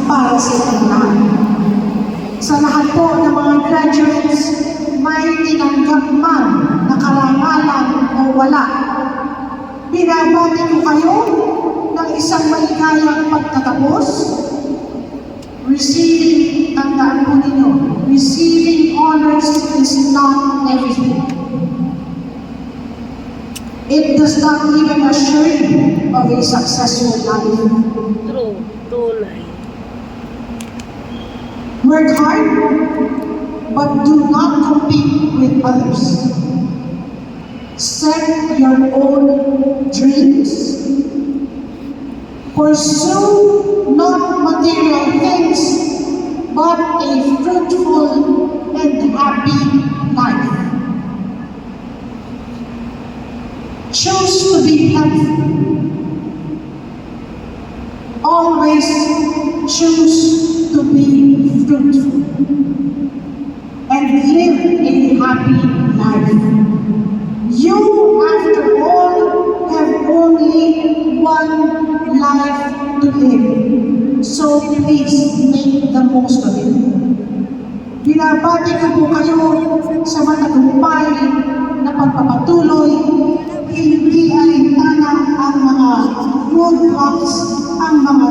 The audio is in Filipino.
para sa inyong lahat. Sa lahat po ng mga graduates, may tinanggap man na karangalan o wala, binabati ko kayo ng isang maligayang pagtatapos. Receiving, tandaan po ninyo, receiving honors is not everything. It does not even assure you of a successful life. True. Tulay. Work hard, but do not compete with others. Set your own dreams. Pursue not material things, but a fruitful and happy life. Choose to be healthy. Always choose to be fruitful and live a happy life. You, after all, have only one life to live. So please make the most of it. Binabati ko po kayo sa matagumpay na pagpapatuloy. Hindi alintana ang mga roadblocks, ang mga